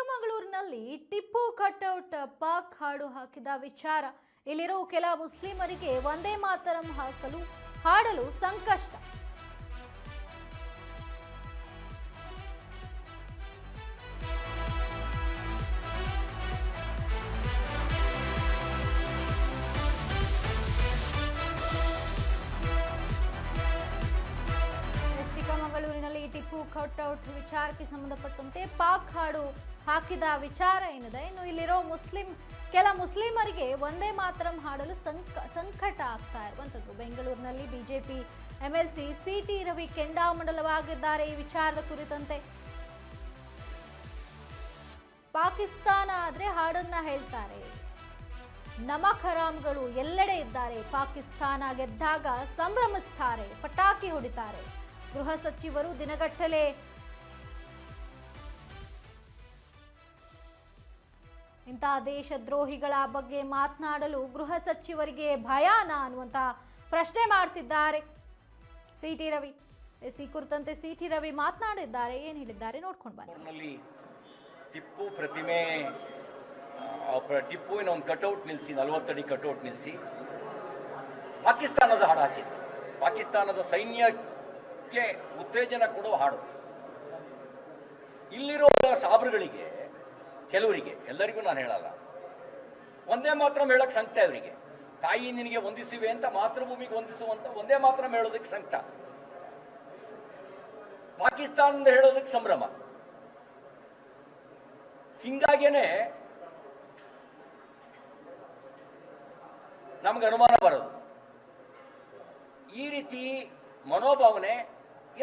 ಚಿಕ್ಕಮಗಳೂರಿನಲ್ಲಿ ಟಿಪ್ಪು ಕಟ್ಔಟ್ ಪಾಕ್ ಹಾಡು ಹಾಕಿದ ವಿಚಾರ ಇಲ್ಲಿರೋ ಕೆಲ ಮುಸ್ಲಿಮರಿಗೆ ವಂದೇ ಮಾತರಂ ಹಾಡಲು ಸಂಕಷ್ಟ. ಚಿಕ್ಕಮಗಳೂರಿನಲ್ಲಿ ಟಿಪ್ಪು ಕಟ್ಔಟ್ ವಿಚಾರಕ್ಕೆ ಸಂಬಂಧಪಟ್ಟಂತೆ ಪಾಕ್ ಹಾಡು ಹಾಕಿದ ವಿಚಾರ ಏನಿದೆ, ಇನ್ನು ಇಲ್ಲಿರೋ ಕೆಲ ಮುಸ್ಲಿಮರಿಗೆ ವಂದೇ ಮಾತರಂ ಹಾಡಲು ಸಂಕಟ ಆಗ್ತಾ ಇರುವಂತದ್ದು. ಬೆಂಗಳೂರಿನಲ್ಲಿ ಬಿಜೆಪಿ ಎಂಎಲ್ಸಿ ಸಿಟಿ ರವಿ ಕೆಂಡಾಮಂಡಲವಾಗಿದ್ದಾರೆ. ಈ ವಿಚಾರದ ಕುರಿತಂತೆ ಪಾಕಿಸ್ತಾನ ಆದ್ರೆ ಹಾಡನ್ನ ಹೇಳ್ತಾರೆ, ನಮಕ್ ಹರಾಮ್ಗಳು ಎಲ್ಲೆಡೆ ಇದ್ದಾರೆ, ಪಾಕಿಸ್ತಾನ ಗೆದ್ದಾಗ ಸಂಭ್ರಮಿಸ್ತಾರೆ, ಪಟಾಕಿ ಹೊಡಿತಾರೆ. ಗೃಹ ಸಚಿವರು ದಿನಗಟ್ಟಲೆ ಇಂತಹ ದೇಶದ್ರೋಹಿಗಳ ಬಗ್ಗೆ ಮಾತನಾಡಲು ಗೃಹ ಸಚಿವರಿಗೆ ಭಯಾನಾ ಅನ್ನುವಂತಹ ಪ್ರಶ್ನೆ ಮಾಡ್ತಿದ್ದಾರೆ ಸಿಟಿ ರವಿ. ಈ ಕುರಿತಂತೆ ಸಿಟಿ ರವಿ ಮಾತನಾಡಿದ್ದಾರೆ, ಏನ್ ಹೇಳಿದ್ದಾರೆ ನೋಡ್ಕೊಂಡು ಬನ್ನಿ. ಟಿಪ್ಪು ಪ್ರತಿಮೆ, ಟಿಪ್ಪುವಿನ ಒಂದು ಕಟೌಟ್ ನಿಲ್ಲಿಸಿ, 40 ಅಡಿ ಕಟೌಟ್ ನಿಲ್ಲಿಸಿ ಪಾಕಿಸ್ತಾನದ ಹಾಡು ಹಾಕಿದ್ರು. ಪಾಕಿಸ್ತಾನದ ಸೈನ್ಯಕ್ಕೆ ಉತ್ತೇಜನ ಕೊಡುವ ಹಾಡು. ಇಲ್ಲಿರೋ ಸಾಬ್ರುಗಳಿಗೆ, ಕೆಲವರಿಗೆ, ಎಲ್ಲರಿಗೂ ನಾನು ಹೇಳಲ್ಲ, ಒಂದೇ ಮಾತ್ರ ಹೇಳಕ್ಕೆ ಸಂಕಟ. ಅವರಿಗೆ ತಾಯಿ ನಿನಗೆ ವಂದಿಸುವೆ ಅಂತ, ಮಾತೃಭೂಮಿಗೆ ವಂದಿಸುವಂತ ಒಂದೇ ಮಾತ್ರ ಹೇಳೋದಕ್ಕೆ ಸಂಕಟ, ಪಾಕಿಸ್ತಾನದಿಂದ ಹೇಳೋದಕ್ಕೆ ಸಂಭ್ರಮ. ಹಿಂಗಾಗೇನೆ ನಮ್ಗೆ ಅನುಮಾನ ಬರೋದು, ಈ ರೀತಿ ಮನೋಭಾವನೆ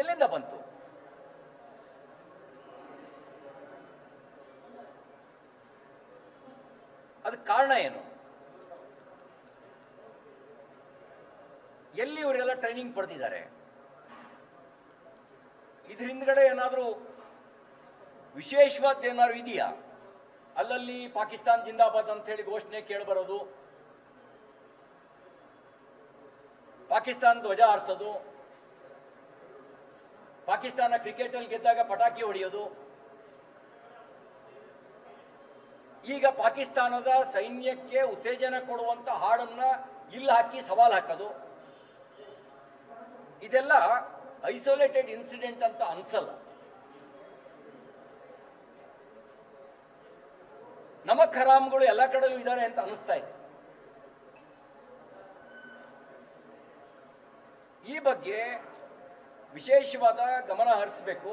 ಎಲ್ಲಿಂದ ಬಂತು? ಅದಕ್ಕೆ ಕಾರಣ ಏನು? ಎಲ್ಲಿ ಇವರೆಲ್ಲ ಟ್ರೈನಿಂಗ್ ಪಡೆದಿದ್ದಾರೆ? ಇದ್ರ ಹಿಂದ್ಗಡೆ ಏನಾದರೂ ವಿಶೇಷವಾದ ಏನಾದ್ರು ಇದೆಯಾ? ಅಲ್ಲಲ್ಲಿ ಪಾಕಿಸ್ತಾನ್ ಜಿಂದಾಬಾದ್ ಅಂತ ಹೇಳಿ ಘೋಷಣೆ ಕೇಳಿಬರೋದು, ಪಾಕಿಸ್ತಾನ ಧ್ವಜ ಹಾರಿಸೋದು, ಪಾಕಿಸ್ತಾನ ಕ್ರಿಕೆಟಲ್ಲಿ ಗೆದ್ದಾಗ ಪಟಾಕಿ ಹೊಡೆಯೋದು, ಈಗ ಪಾಕಿಸ್ತಾನದ ಸೈನ್ಯಕ್ಕೆ ಉತ್ತೇಜನ ಕೊಡುವಂತ ಹಾಡನ್ನ ಇಲ್ಲಿ ಹಾಕಿ ಸವಾಲ್ ಹಾಕೋದು, ಇದೆಲ್ಲ ಐಸೋಲೇಟೆಡ್ ಇನ್ಸಿಡೆಂಟ್ ಅಂತ ಅನ್ಸಲ್ಲ. ನಮಕ್ ಹರಾಮ್ಗಳು ಎಲ್ಲ ಕಡೆಯೂ ಇದ್ದಾರೆ ಅಂತ ಅನಿಸ್ತಾ ಇದೆ. ಈ ಬಗ್ಗೆ ವಿಶೇಷವಾದ ಗಮನ ಹರಿಸಬೇಕು.